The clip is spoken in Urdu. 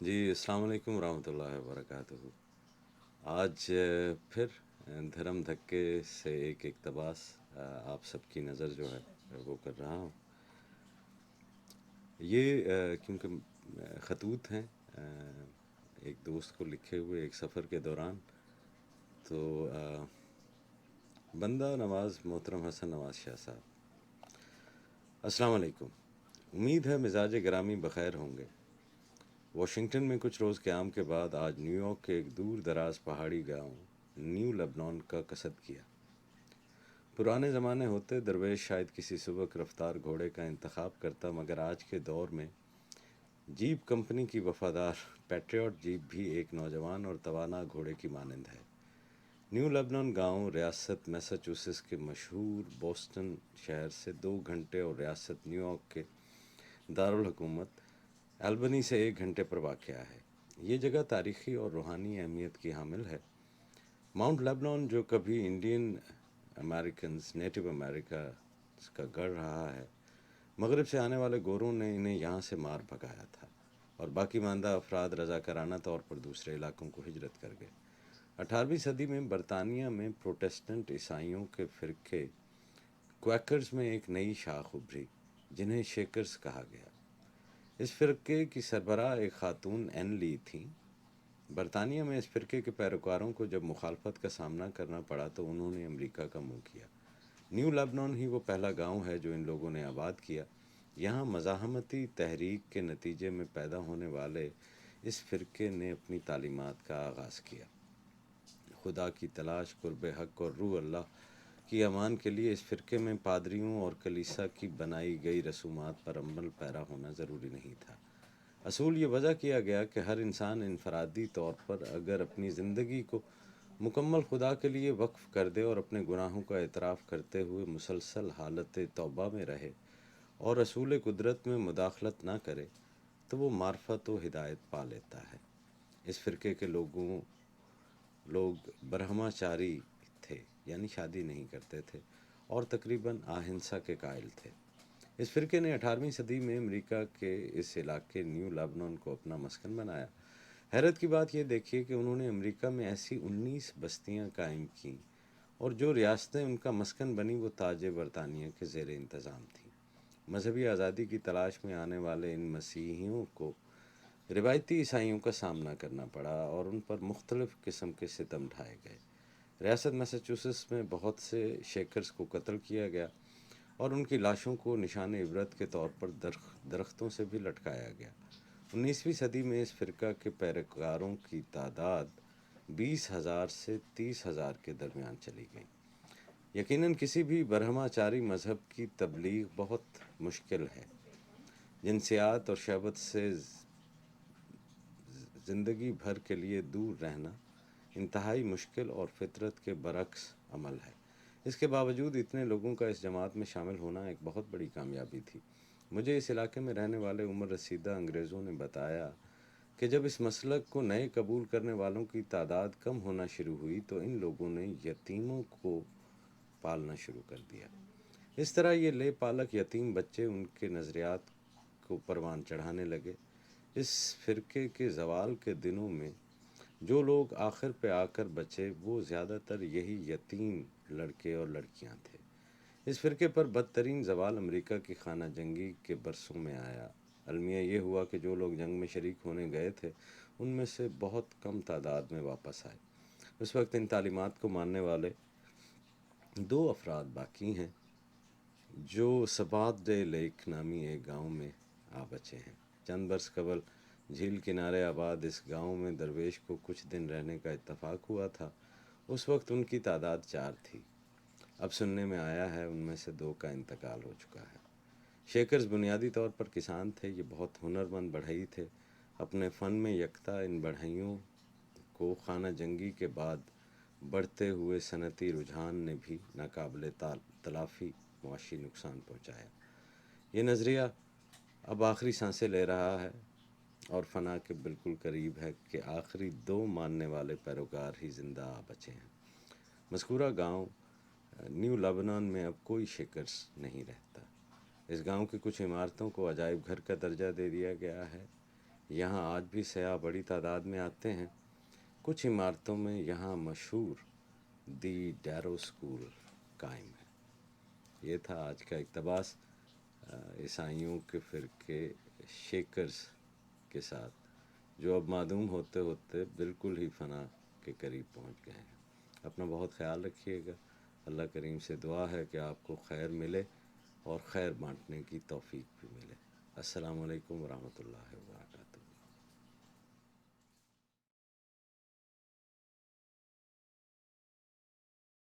جی السلام علیکم ورحمۃ اللہ وبرکاتہ۔ آج پھر دھرم دھکے سے ایک اقتباس آپ سب کی نظر جو ہے وہ کر رہا ہوں۔ یہ کیونکہ خطوط ہیں ایک دوست کو لکھے ہوئے ایک سفر کے دوران، تو بندہ نواز محترم حسن نواز شاہ صاحب، السلام علیکم۔ امید ہے مزاج گرامی بخیر ہوں گے۔ واشنگٹن میں کچھ روز قیام کے بعد آج نیو یارک کے ایک دور دراز پہاڑی گاؤں نیو لبنان کا قصد کیا۔ پرانے زمانے ہوتے درویش شاید کسی سبک رفتار گھوڑے کا انتخاب کرتا، مگر آج کے دور میں جیپ کمپنی کی وفادار پیٹریوٹ جیپ بھی ایک نوجوان اور توانا گھوڑے کی مانند ہے۔ نیو لبنان گاؤں ریاست میساچوسیٹس کے مشہور بوسٹن شہر سے 2 گھنٹے اور ریاست نیو یارک کے دارالحکومت البنی سے 1 گھنٹے پر واقع ہے۔ یہ جگہ تاریخی اور روحانی اہمیت کی حامل ہے۔ ماؤنٹ لیبنان جو کبھی انڈین نیٹو امریکہ کا گڑھ رہا ہے، مغرب سے آنے والے گوروں نے انہیں یہاں سے مار بھگایا تھا اور باقی ماندہ افراد رضاکارانہ طور پر دوسرے علاقوں کو ہجرت کر گئے۔ 18ویں صدی میں برطانیہ میں پروٹسٹنٹ عیسائیوں کے فرقے کویکرز میں ایک نئی شاخ ابھری، جنہیں شیکرز کہا گیا۔ اس فرقے کی سربراہ ایک خاتون این لی تھیں۔ برطانیہ میں اس فرقے کے پیروکاروں کو جب مخالفت کا سامنا کرنا پڑا تو انہوں نے امریکہ کا منہ کیا۔ نیو لبنان ہی وہ پہلا گاؤں ہے جو ان لوگوں نے آباد کیا۔ یہاں مزاحمتی تحریک کے نتیجے میں پیدا ہونے والے اس فرقے نے اپنی تعلیمات کا آغاز کیا۔ خدا کی تلاش، قرب حق اور روح اللہ کی امان کے لیے اس فرقے میں پادریوں اور کلیسا کی بنائی گئی رسومات پر عمل پیرا ہونا ضروری نہیں تھا۔ اصول یہ وضع کیا گیا کہ ہر انسان انفرادی طور پر اگر اپنی زندگی کو مکمل خدا کے لیے وقف کر دے اور اپنے گناہوں کا اعتراف کرتے ہوئے مسلسل حالت توبہ میں رہے اور رسول قدرت میں مداخلت نہ کرے تو وہ معرفت و ہدایت پا لیتا ہے۔ اس فرقے کے لوگ برہماچاری تھے، یعنی شادی نہیں کرتے تھے، اور تقریباً اہنسا کے قائل تھے۔ اس فرقے نے 18ویں صدی میں امریکہ کے اس علاقے نیو لبنان کو اپنا مسکن بنایا۔ حیرت کی بات یہ دیکھیے کہ انہوں نے امریکہ میں ایسی 19 بستیاں قائم کیں اور جو ریاستیں ان کا مسکن بنی وہ تاج برطانیہ کے زیر انتظام تھیں۔ مذہبی آزادی کی تلاش میں آنے والے ان مسیحیوں کو روایتی عیسائیوں کا سامنا کرنا پڑا اور ان پر مختلف قسم کے ستم ڈھائے گئے۔ ریاست میساچوسیٹس میں بہت سے شیکرز کو قتل کیا گیا اور ان کی لاشوں کو نشان عبرت کے طور پر درختوں سے بھی لٹکایا گیا۔ 19ویں صدی میں اس فرقہ کے پیروکاروں کی تعداد 20,000 سے 30,000 کے درمیان چلی گئی۔ یقیناً کسی بھی برہماچاری مذہب کی تبلیغ بہت مشکل ہے۔ جنسیات اور شہوت سے زندگی بھر کے لیے دور رہنا انتہائی مشکل اور فطرت کے برعکس عمل ہے۔ اس کے باوجود اتنے لوگوں کا اس جماعت میں شامل ہونا ایک بہت بڑی کامیابی تھی۔ مجھے اس علاقے میں رہنے والے عمر رسیدہ انگریزوں نے بتایا کہ جب اس مسلک کو نئے قبول کرنے والوں کی تعداد کم ہونا شروع ہوئی تو ان لوگوں نے یتیموں کو پالنا شروع کر دیا۔ اس طرح یہ لے پالک یتیم بچے ان کے نظریات کو پروان چڑھانے لگے۔ اس فرقے کے زوال کے دنوں میں جو لوگ آخر پہ آ کر بچے وہ زیادہ تر یہی یتیم لڑکے اور لڑکیاں تھے۔ اس فرقے پر بدترین زوال امریکہ کی خانہ جنگی کے برسوں میں آیا۔ المیہ یہ ہوا کہ جو لوگ جنگ میں شریک ہونے گئے تھے ان میں سے بہت کم تعداد میں واپس آئے۔ اس وقت ان تعلیمات کو ماننے والے 2 افراد باقی ہیں جو سبات ڈے لیک نامی ایک گاؤں میں آ بچے ہیں۔ چند برس قبل جھیل کنارے آباد اس گاؤں میں درویش کو کچھ دن رہنے کا اتفاق ہوا تھا۔ اس وقت ان کی تعداد 4 تھی۔ اب سننے میں آیا ہے ان میں سے 2 کا انتقال ہو چکا ہے۔ شیکرز بنیادی طور پر کسان تھے۔ یہ بہت ہنرمند بڑھئی تھے۔ اپنے فن میں یکتا ان بڑھئیوں کو خانہ جنگی کے بعد بڑھتے ہوئے صنعتی رجحان نے بھی ناقابل تلافی معاشی نقصان پہنچایا۔ یہ نظریہ اب آخری سانسیں لے رہا ہے اور فنا کے بالکل قریب ہے کہ آخری 2 ماننے والے پیروکار ہی زندہ آ بچے ہیں۔ مذکورہ گاؤں نیو لبنان میں اب کوئی شیکرز نہیں رہتا۔ اس گاؤں کی کچھ عمارتوں کو عجائب گھر کا درجہ دے دیا گیا ہے۔ یہاں آج بھی سیاح بڑی تعداد میں آتے ہیں۔ کچھ عمارتوں میں یہاں مشہور دی ڈیرو اسکول قائم ہے۔ یہ تھا آج کا اقتباس عیسائیوں کے فرقے شیکرز کے ساتھ، جو اب معدوم ہوتے ہوتے بالکل ہی فنا کے قریب پہنچ گئے ہیں۔ اپنا بہت خیال رکھیے گا۔ اللہ کریم سے دعا ہے کہ آپ کو خیر ملے اور خیر بانٹنے کی توفیق بھی ملے۔ السلام علیکم ورحمۃ اللہ وبرکاتہ۔